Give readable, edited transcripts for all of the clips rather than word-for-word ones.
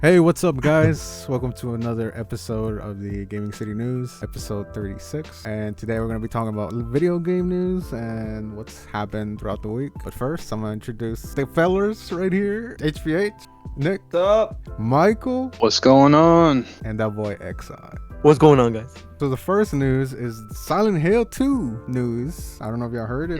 Hey, what's up, guys? Welcome to another episode of the Gaming City News, episode 36. And today we're going to be talking about video game news and what's happened throughout the week. But first, I'm going to introduce the fellers right here. HPH, Nick, What's up? Michael, What's going on? and that boy XI. What's going on, guys? So the first news is Silent Hill 2 news. I don't know if y'all heard it,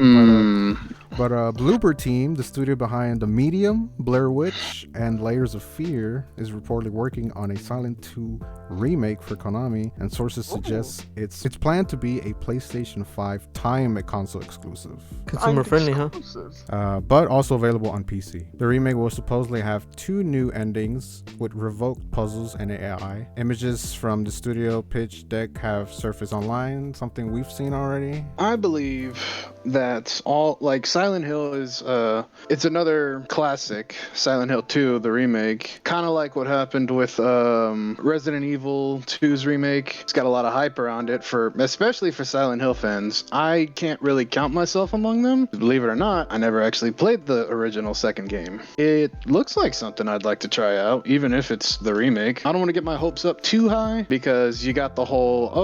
but Bloober Team, the studio behind The Medium, Blair Witch, and Layers of Fear, is reportedly working on a Silent 2 remake for Konami, and sources suggest it's planned to be a PlayStation 5 timed console exclusive. Consumer friendly, huh? But also available on PC. The remake will supposedly have 2 new endings with revoked puzzles and AI. Images from the studio pitch deck have surfaced online, something we've seen already. I believe that Silent Hill is it's another classic, Silent Hill 2, the remake. Kind of like what happened with Resident Evil 2's remake. It's got a lot of hype around it, especially for Silent Hill fans. I can't really count myself among them. Believe it or not, I never actually played the original second game. It looks like something I'd like to try out, even if it's the remake. I don't want to get my hopes up too high, because you got the whole,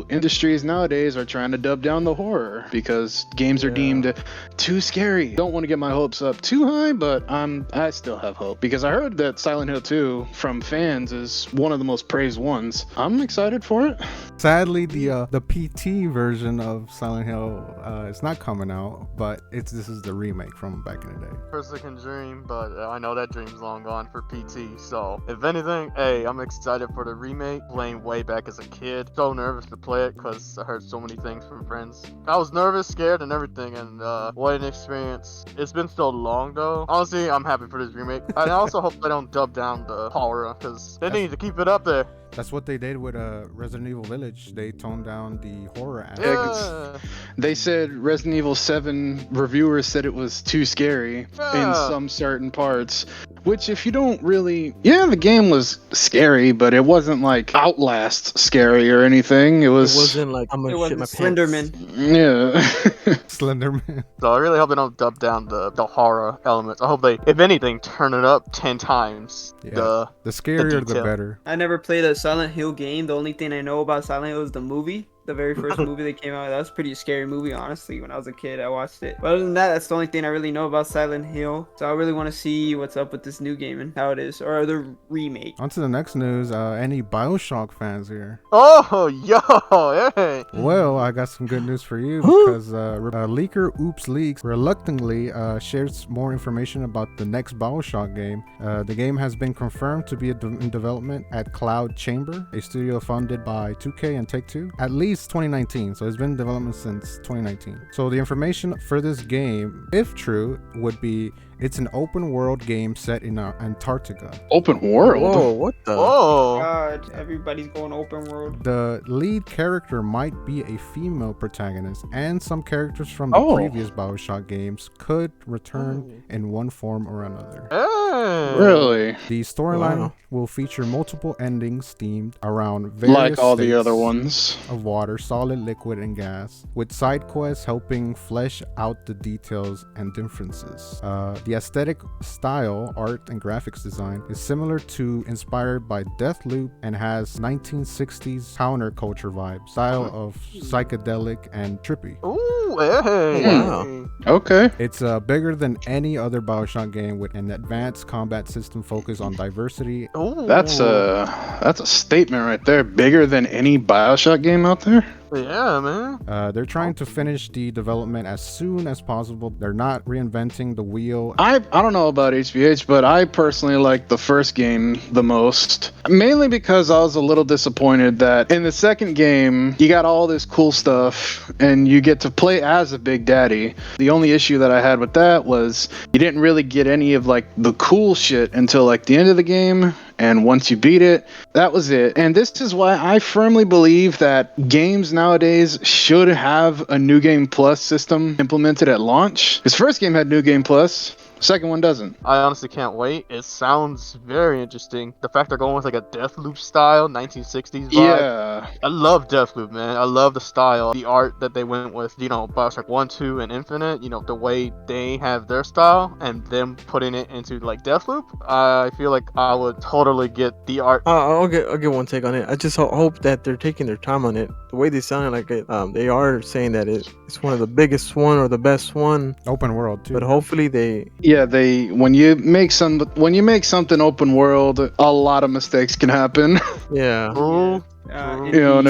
industries nowadays are trying to dub down the horror because games are deemed too scary. Don't want to get my hopes up too high, but I still have hope, because I heard that Silent Hill 2 from fans is one of the most praised ones. I'm excited for it. Sadly, the PT version of Silent Hill is not coming out, but this is the remake from back in the day. Person can dream, but I know that dream's long gone for PT. So if anything, hey, I'm excited for the remake. Playing way back as a kid, so nervous to play it because I heard so many things from friends. I was nervous, scared, and everything, and what an experience. It's been so long though. Honestly, I'm happy for this remake. I also hope they don't dub down the horror, because they need to keep it up there. That's what they did with Resident Evil Village. They toned down the horror aspect. Yeah. They said Resident Evil 7 reviewers said it was too scary in some certain parts. Which, if you don't really... Yeah, the game was scary, but it wasn't like Outlast scary or anything. It wasn't like I'm gonna shit my Slenderman. pants. Yeah. Slenderman. So I really hope they don't dub down the horror elements. I hope they, if anything, turn it up 10 times. Yeah. The scarier, the detail. better. I never played a Silent Hill game. The only thing I know about Silent Hill is the movie. The very first movie that came out. That was a pretty scary movie, honestly. When I was a kid, I watched it. But other than that, that's the only thing I really know about Silent Hill. So I really want to see what's up with this new game and how it is. Or the remake. On to the next news. Any Bioshock fans here? Oh, yo, hey. Well, I got some good news for you, because leaker Oops Leaks reluctantly shares more information about the next Bioshock game. The game has been confirmed to be in development at Cloud Chamber, a studio funded by 2K and Take-Two, at least 2019. So it's been in development since 2019. So the information for this game, if true, would be it's an open world game set in Antarctica. Open world? Whoa, what the? Whoa. God, everybody's going open world. The lead character might be a female protagonist, and some characters from the previous Bioshock games could return in one form or another. Hey. Really? The storyline will feature multiple endings themed around various Like all the states other ones. of water, solid, liquid, and gas, with side quests helping flesh out the details and differences. The aesthetic style, art, and graphics design is similar to, inspired by Deathloop, and has 1960s counterculture vibe, style of psychedelic and trippy. Ooh, hey. Wow. Okay. It's bigger than any other Bioshock game, with an advanced combat system focused on diversity. Ooh. That's a statement right there. Bigger than any Bioshock game out there? Yeah, man. They're trying to finish the development as soon as possible. They're not reinventing the wheel. I don't know about HBH, but I personally like the first game the most. Mainly because I was a little disappointed that in the second game, you got all this cool stuff and you get to play as a Big Daddy. The only issue that I had with that was you didn't really get any of like the cool shit until like the end of the game. And once you beat it, that was it. And this is why I firmly believe that games nowadays should have a New Game Plus system implemented at launch. His first game had New Game Plus. Second one doesn't. I honestly can't wait. It sounds very interesting. The fact they're going with like a Deathloop style 1960s vibe. Yeah, I love Deathloop, man. I love the style, the art that they went with. You know, Bioshock 1, 2, and Infinite. You know, the way they have their style and them putting it into like Deathloop. I feel like I would totally get the art. I'll get one take on it. I just hope that they're taking their time on it. The way they sounded like it, they are saying that it's one of the biggest one or the best one. Open world too. But hopefully they. Yeah, when you make something open world, a lot of mistakes can happen. Yeah. Ooh. You know, and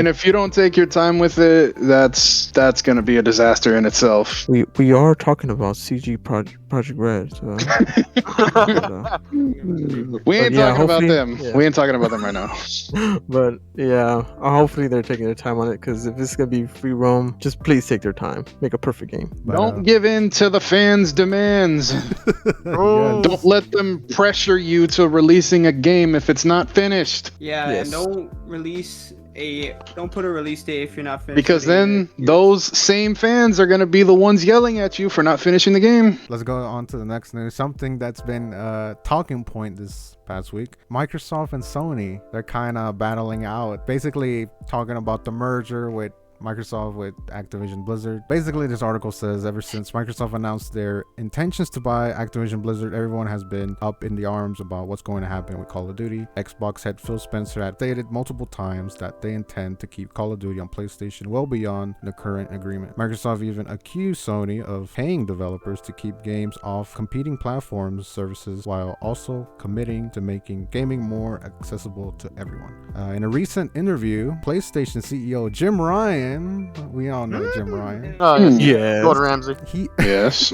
if you don't take your time with it, that's gonna be a disaster in itself. We are talking about CG Project Red. So. We ain't talking about them. Yeah. We ain't talking about them right now. But yeah, hopefully they're taking their time on it, because if it's gonna be free roam, just please take their time, make a perfect game. Don't give in to the fans' demands. Don't let them pressure you to releasing a game if it's not finished. Yeah, Yes. and don't put a release date if you're not finished. Because then those same fans are gonna be the ones yelling at you for not finishing the game. Let's go on to the next news. Something that's been a talking point this past week. Microsoft and Sony, they're kind of battling out, basically talking about the merger with Microsoft with Activision Blizzard. Basically, this article says ever since Microsoft announced their intentions to buy Activision Blizzard, everyone has been up in the arms about what's going to happen with Call of Duty. Xbox head Phil Spencer had stated multiple times that they intend to keep Call of Duty on PlayStation well beyond the current agreement. Microsoft even accused Sony of paying developers to keep games off competing platforms services while also committing to making gaming more accessible to everyone. In a recent interview, PlayStation CEO Jim Ryan, we all know Jim Ryan. Oh, Yeah. Gordon Ramsay. Yes.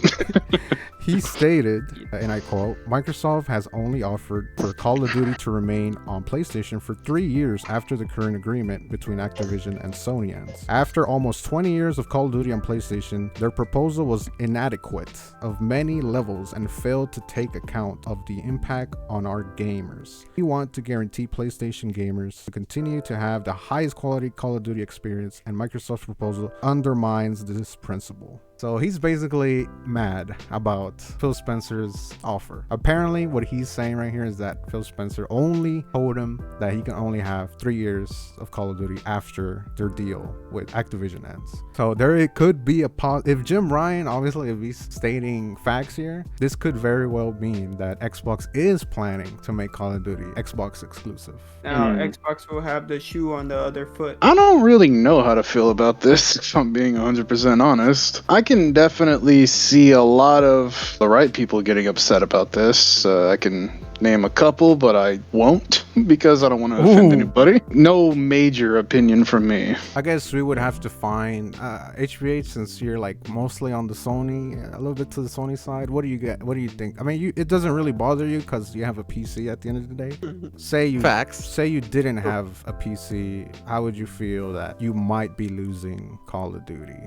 He stated, and I quote, Microsoft has only offered for Call of Duty to remain on PlayStation for 3 years after the current agreement between Activision and Sony ends. After almost 20 years of Call of Duty on PlayStation, their proposal was inadequate of many levels and failed to take account of the impact on our gamers. We want to guarantee PlayStation gamers to continue to have the highest quality Call of Duty experience, and Microsoft's proposal undermines this principle. So he's basically mad about Phil Spencer's offer. Apparently, what he's saying right here is that Phil Spencer only told him that he can only have 3 years of Call of Duty after their deal with Activision ends. So there it could be if Jim Ryan, obviously, if he's stating facts here, this could very well mean that Xbox is planning to make Call of Duty Xbox exclusive. Now Xbox will have the shoe on the other foot. I don't really know how to feel about this, if I'm being 100% honest. I can definitely see a lot of the right people getting upset about this. I can name a couple, but I won't because I don't want to offend anybody. No major opinion from me. I guess we would have to find HBH, since you're like mostly on the Sony, a little bit to the Sony side. What do you get? What do you think? I mean, it doesn't really bother you because you have a PC at the end of the day. Say you didn't have a PC, how would you feel that you might be losing Call of Duty?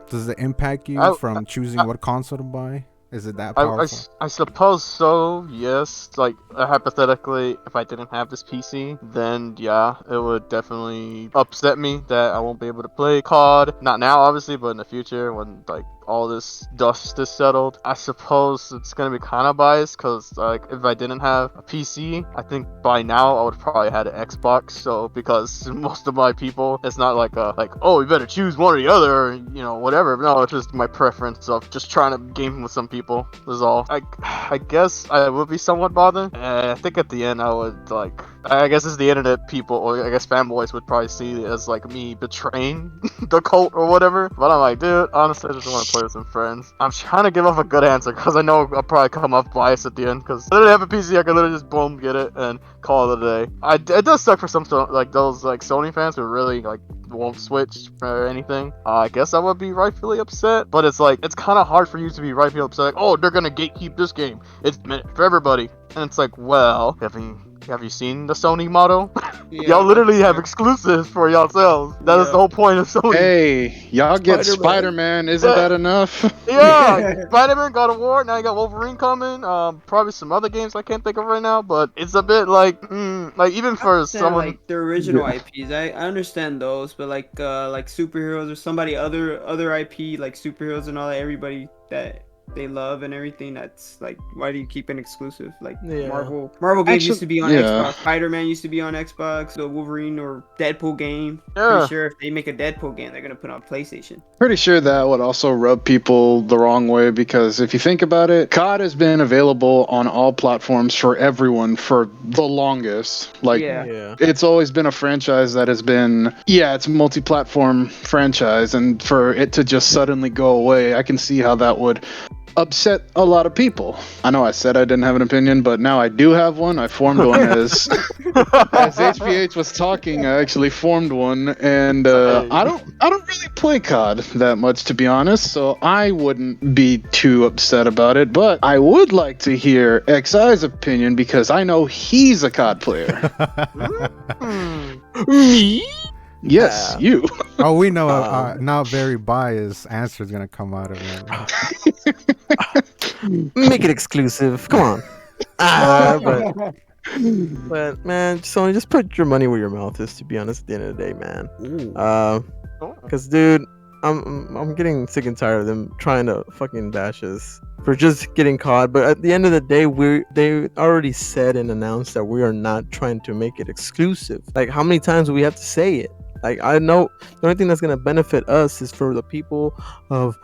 Does it impact you from choosing what console to buy? Is it that powerful? I suppose so, yes. Like, hypothetically, if I didn't have this PC, then yeah, it would definitely upset me that I won't be able to play COD. Not now, obviously, but in the future when, like, all this dust is settled. I suppose it's gonna be kind of biased because, like, if I didn't have a PC, I think by now I would probably had an Xbox. So because most of my people, it's not like oh, you better choose one or the other, or, you know, whatever. No, it's just my preference of just trying to game with some people is all. I guess I would be somewhat bothered. I think at the end I would, like, I guess it's the internet people, or I guess fanboys would probably see it as like me betraying the cult or whatever. But I'm like, dude, honestly, I just want to play with some friends. I'm trying to give off a good answer because I know I'll probably come off biased at the end, because I literally have a PC, I can literally just boom, get it and call it a day. It does suck for some like those like Sony fans who really like won't switch or anything. I guess I would be rightfully upset, but it's like, it's kind of hard for you to be rightfully upset, like, oh, they're gonna gatekeep this game, it's meant for everybody. And it's like, well, have you seen the Sony motto? Yeah, y'all literally have exclusives for yourselves. That is the whole point of Sony. Hey, y'all get Spider-Man. Isn't that enough? Yeah, Spider-Man, God of War. Now you got Wolverine coming. Probably some other games I can't think of right now. But it's a bit like even for someone like the original IPs, I understand those. But like superheroes or somebody other IP like superheroes and all that, everybody that they love and everything. That's like, why do you keep an exclusive? Like Yeah. Marvel games used to be on yeah. Xbox. Spider-Man used to be on Xbox. The Wolverine or Deadpool game. Yeah. Pretty sure if they make a Deadpool game, they're gonna put it on PlayStation. Pretty sure that would also rub people the wrong way because if you think about it, COD has been available on all platforms for everyone for the longest. Like, Yeah. it's always been a franchise that has been, it's a multi-platform franchise, and for it to just suddenly go away, I can see how that would upset a lot of people. I know I said I didn't have an opinion, but now I do have one. I formed one as HPH was talking. I actually formed one, and I don't really play COD that much, to be honest. So I wouldn't be too upset about it. But I would like to hear XI's opinion because I know he's a COD player. Me? Yes, you. Oh, we know now very biased answer is gonna come out of it. Make it exclusive. Come on. But man, Sony, just put your money where your mouth is. To be honest, at the end of the day, man. Because dude, I'm getting sick and tired of them trying to fucking bash us for just getting caught. But at the end of the day, they already said and announced that we are not trying to make it exclusive. Like, how many times do we have to say it? Like, I know the only thing that's gonna benefit us is for the people of,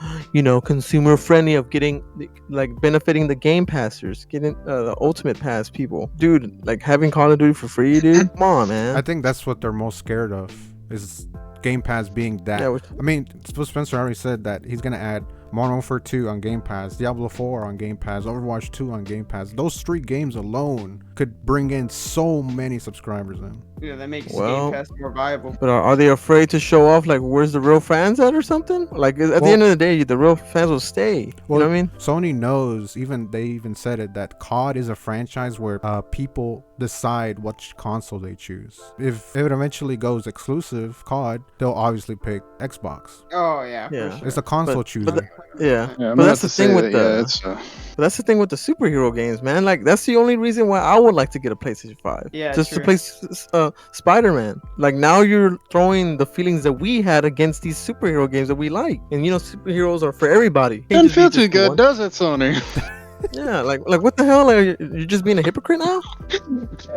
consumer friendly, of getting, like, benefiting the Game Passers, getting the Ultimate Pass people. Dude, like, having Call of Duty for free, dude. Come on, man. I think that's what they're most scared of, is Game Pass being that. Yeah, I mean, Spencer already said that he's gonna add Modern Warfare 2 on Game Pass, Diablo 4 on Game Pass, Overwatch 2 on Game Pass. Those 3 games alone could bring in so many subscribers in. Yeah, that makes Well, Game Pass more viable. But are they afraid to show off, like, where's the real fans at or something? Like, at the end of the day, the real fans will stay. You know what I mean? Sony knows, they even said it, that COD is a franchise where people decide which console they choose. If it eventually goes exclusive COD, they'll obviously pick Xbox. Oh yeah, Yeah. for sure. It's a console chooser. I'm But about that's to the thing say with that, but that's the thing with the superhero games, man. Like, that's the only reason why I would like to get a PlayStation 5. Yeah, just true. to play Spider-Man. Like, now you're throwing the feelings that we had against these superhero games that we like. And superheroes are for everybody. Doesn't feel too just good, one. does it, Sony? Yeah, like what the hell? Like, you're just being a hypocrite now?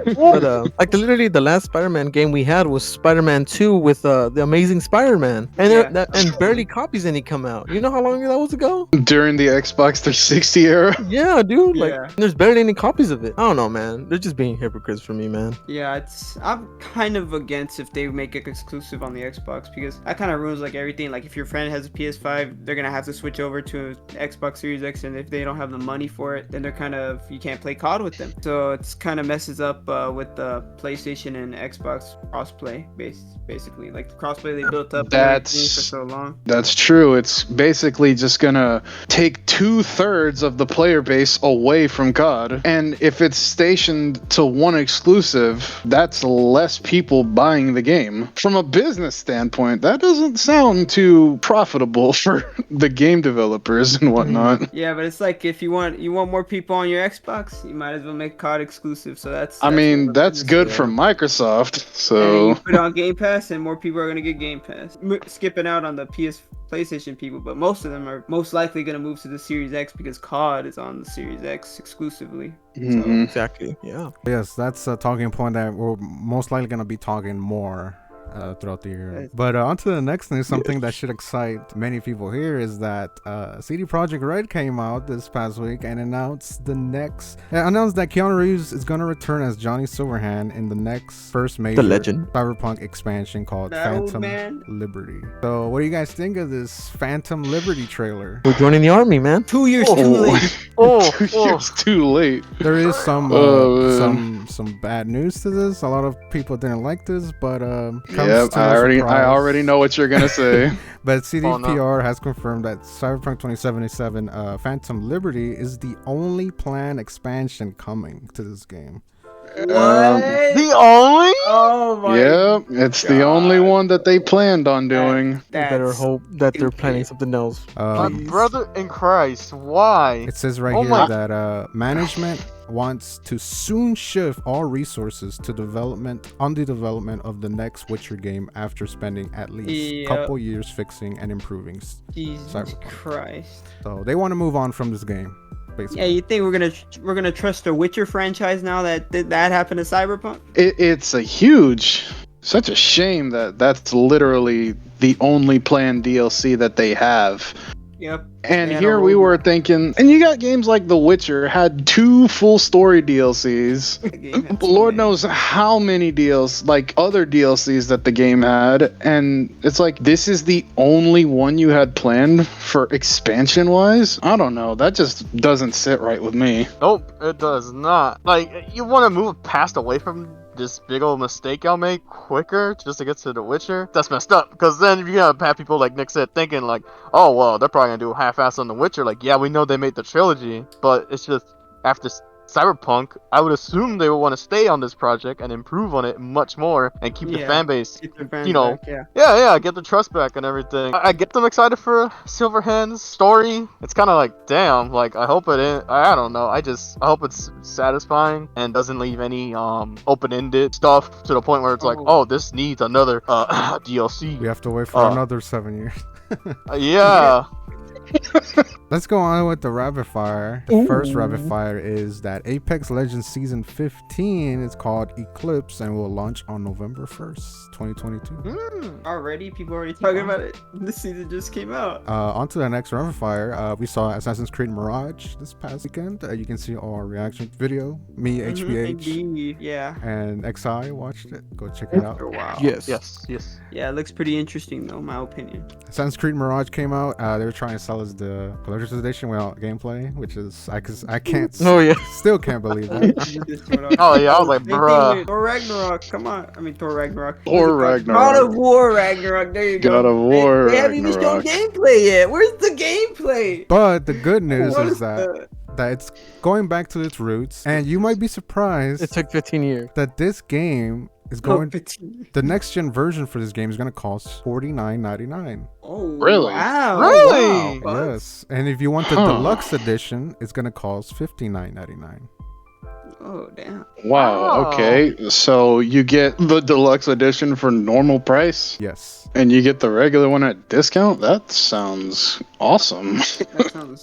But like, literally the last Spider-Man game we had was Spider-Man 2 with the Amazing Spider-Man, and and barely copies any come out. You know how long that was ago? During the Xbox 360 era? Yeah, dude. Like, Yeah. there's barely any copies of it. I don't know, man. They're just being hypocrites for me, man. Yeah, I'm kind of against if they make it exclusive on the Xbox, because that kind of ruins like everything. Like, if your friend has a PS5, they're gonna have to switch over to Xbox Series X, and if they don't have the money for it, then you can't play COD with them. So it's kind of messes up with the PlayStation and Xbox crossplay basically. Like, the crossplay they built up and everything for so long. That's true. It's basically just gonna take 2/3 of the player base away from COD, and if it's stationed to one exclusive, that's less people buying the game. From a business standpoint, that doesn't sound too profitable for the game developers and whatnot. Yeah, but it's like, if you want more people on your Xbox, you might as well make COD exclusive. So that's That's good for Microsoft. And then So you put it on Game Pass, and more people are gonna get Game Pass. Skipping out on the PlayStation people, but most of them are most likely gonna move to the Series X because COD is on the Series X exclusively. Mhm. Exactly. Yeah. Yes, that's a talking point that we're most likely going to be talking more throughout the year. But on to the next thing, something that should excite many people here is that CD Projekt Red came out this past week and announced that Keanu Reeves is going to return as Johnny Silverhand in the next first major legend. Cyberpunk expansion called That old Phantom man. Liberty. So what do you guys think of this Phantom Liberty trailer? We're joining the army, man. 2 years too late. 2 years too late. There is some bad news to this. A lot of people didn't like this, but Yep, I already know what you're gonna say. But CDPR has confirmed that Cyberpunk 2077 Phantom Liberty is the only planned expansion coming to this game. What? The only? Oh my. Yep, it's the only one that they planned on doing. We better That's hope that they're stupid. planning something else. My Please. brother in Christ, why? It says right Oh here my- that management wants to soon shift all resources to the development of the next Witcher game after spending at least a couple years fixing and improving Jesus Cyberpunk. Christ. So they want to move on from this game. Basically. Yeah, you think we're gonna trust the Witcher franchise now that that happened to Cyberpunk? It's such a shame that that's literally the only planned DLC that they have. Yep. And here we were thinking, and you got games like The Witcher had 2 full story DLCs. Lord knows how many other DLCs that the game had, and it's like this is the only one you had planned for expansion wise. I don't know. That just doesn't sit right with me. Nope, it does not. Like, you want to move past away from this big old mistake I'll make quicker just to get to The Witcher. That's messed up, because then you're gonna have people like Nick said thinking like, oh well, they're probably gonna do a half-ass on The Witcher. Like, yeah, we know they made the trilogy, but it's just after Cyberpunk, I would assume they would want to stay on this project and improve on it much more and keep the fan base, get the trust back and everything. I get them excited for Silverhand's story. It's kind of like, damn, like I hope I don't know. I hope it's satisfying and doesn't leave any open-ended stuff to the point where it's like, oh, this needs another DLC. We have to wait for another 7 years. Yeah. Let's go on with the rapid fire. The first rapid fire is that Apex Legends Season 15 is called Eclipse and will launch on November 1st, 2022. Already? People already talking about it? This season just came out. On to the next rapid fire. We saw Assassin's Creed Mirage this past weekend. You can see our reaction video. Me, HBH, yeah, and XI watched it. Go check it out. Oh, wow. Yes. Yeah, it looks pretty interesting though, my opinion. Assassin's Creed Mirage came out. They were trying to sell us the collector's edition without gameplay, which is I can't. Still can't believe that. Oh yeah, I was like, bruh. Thor Ragnarok, come on. I mean, Thor Ragnarok. Thor Ragnarok. God of War Ragnarok. There you go. God of War. They haven't even shown gameplay yet. Where's the gameplay? But the good news is that it's going back to its roots, and you might be surprised. It took 15 years. That this game is going. The next gen version for this game is going to cost $49.99. Oh, really? Wow. Really? Wow. Yes. And if you want the deluxe edition, it's going to cost $59.99. Oh, damn. Wow. Okay. So you get the deluxe edition for normal price? Yes. And you get the regular one at discount? That sounds awesome.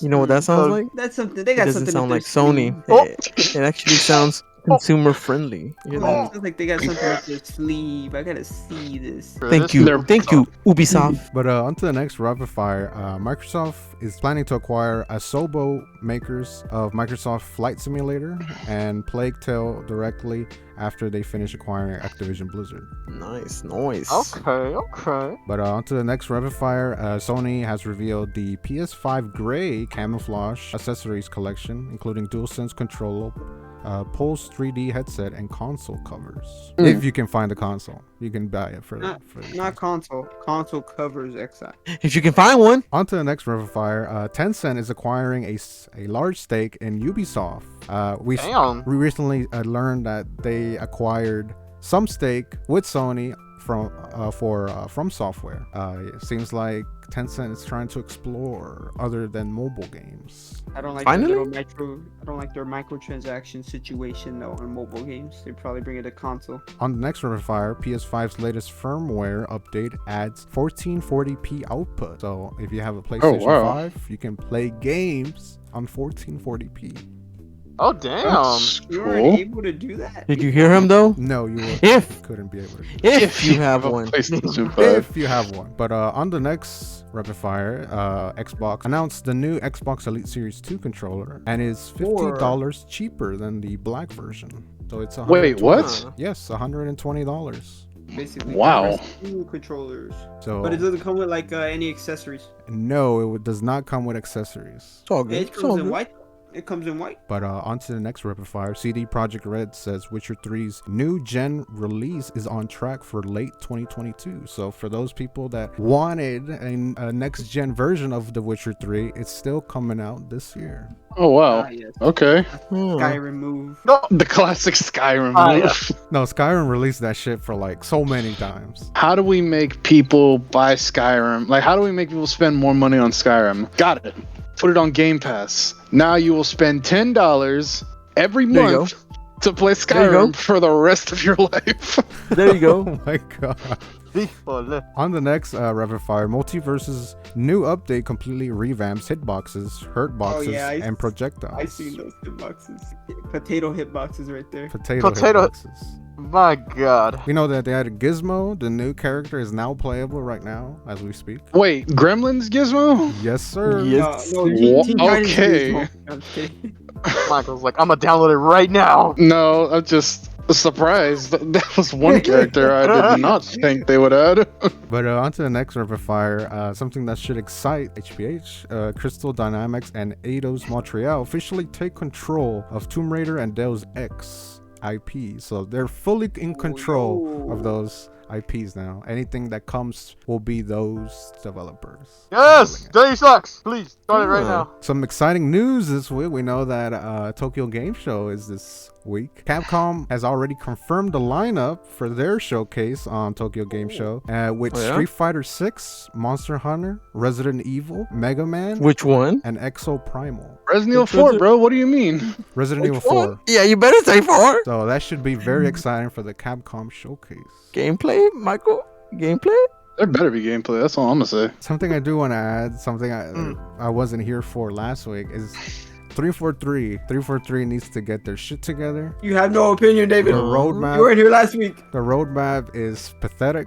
You know what that sounds like? That's something. They got it doesn't something. sound like Sony. It actually sounds consumer friendly. You know? It sounds like they got something up their sleeve. I gotta see this. Thank you, Ubisoft. But on to the next rapid fire. Microsoft is planning to acquire Asobo, makers of Microsoft Flight Simulator and Plague Tale, directly after they finish acquiring Activision Blizzard. Nice. Okay. But on to the next rapid fire. Sony has revealed the PS5 Gray camouflage accessories collection, including DualSense controller, Pulse 3D headset, and console covers. If you can find the console, you can buy it for not console. Console covers XI. If you can find one. On to the next rapid fire. Tencent is acquiring a large stake in Ubisoft. We recently learned that they acquired some stake with Sony from Software. It seems like Tencent is trying to explore other than mobile games. I don't like their microtransaction situation though on mobile games. They probably bring it to console. On the next rapid fire, PS5's latest firmware update adds 1440p output. So if you have a PlayStation 5, you can play games on 1440p. Oh damn! You weren't able to do that. Did you hear him though? No, you couldn't be able to. If you have one. If you have one. But on the next rapid fire, Xbox announced the new Xbox Elite Series 2 controller and is $50 cheaper than the black version. So it's Wait, what? Yes, $120. Basically, wow. Controllers. So, but it doesn't come with like any accessories. No, it does not come with accessories. It's all good. It comes in white. It comes in white. But on to the next rapid fire. CD Projekt Red says Witcher 3's new gen release is on track for late 2022. So for those people that wanted a next gen version of The Witcher 3, it's still coming out this year. Oh wow. Yes. Okay. Skyrim move. No, the classic Skyrim move. Yeah. No, Skyrim released that shit for like so many times. How do we make people buy Skyrim? Like, how do we make people spend more money on Skyrim? Got it. Put it on Game Pass. Now you will spend $10 every There you month to play There you go. Skyrim for the rest of your life. There you go. Oh my god. Híjole. On the next rapid fire, Multiverse's new update completely revamps hitboxes, hurt boxes, and projectiles. I seen those hitboxes. Potato hitboxes right there. Potato Potato- hitboxes. My god. We know that they added Gizmo. The new character is now playable right now as we speak. Wait, Gremlins Gizmo? Yes, sir. Yes. No, Wha- Teen Titans okay. Gizmo. I'm kidding. Michael's like, I'm gonna download it right now. No, I'm just surprised. That was one character I did not think they would add. But on to the next rapid fire. Something that should excite HBH. Crystal Dynamics and Eidos Montreal officially take control of Tomb Raider and Deus Ex IP. So they're fully in control of those IPs now. Anything that comes will be those developers. Yes! Deus Ex! Please, start it right now. Some exciting news this week. We know that Tokyo Game Show is this week. Capcom has already confirmed the lineup for their showcase on Tokyo Game Show with Street Fighter 6, Monster Hunter, Resident Evil, Mega Man, Which one? and Exo Primal. Resident Evil 4, bro. What do you mean? Resident Evil 4. Yeah, you better say 4. So that should be very exciting for the Capcom showcase. Gameplay, Michael? Gameplay? There better be gameplay. That's all I'm gonna say. Something I do want to add, something I wasn't here for last week, is 343. 343 needs to get their shit together. You have no opinion, David. The roadmap. You weren't here last week. The roadmap is pathetic.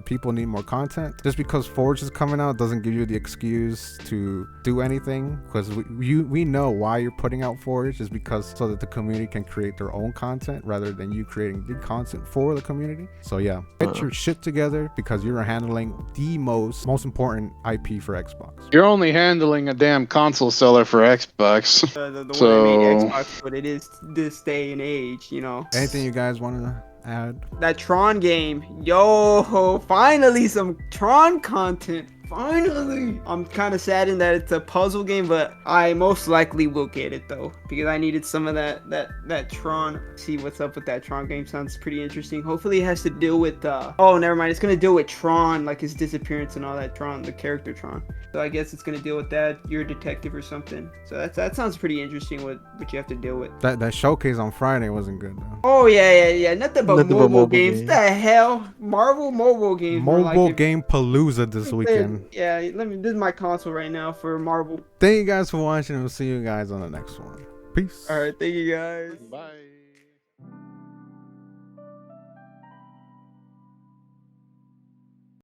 People need more content. Just because Forge is coming out doesn't give you the excuse to do anything. Because we know why you're putting out Forge is because so that the community can create their own content rather than you creating good content for the community. So yeah, get your shit together because you're handling the most important IP for Xbox. You're only handling a damn console seller for Xbox. The one that made So- Xbox what it is this day and age, you know. Anything you guys want to add? That Tron game, yo, finally some Tron content. Finally! I'm kind of saddened that it's a puzzle game, but I most likely will get it though because I needed some of that Tron. See what's up with that Tron game. Sounds pretty interesting. Hopefully, it has to deal with oh, never mind. It's gonna deal with Tron, like his disappearance and all that Tron, the character Tron. So I guess it's gonna deal with that. You're a detective or something. So that sounds pretty interesting. What you have to deal with. That showcase on Friday wasn't good though. Oh yeah. Nothing but Nothing but mobile mobile games. games. The hell, Marvel mobile games. were Mobile like, Game Palooza this weekend. Yeah, this is my console right now for Marvel. Thank you guys for watching and we'll see you guys on the next one. Peace. All right, thank you guys. Bye.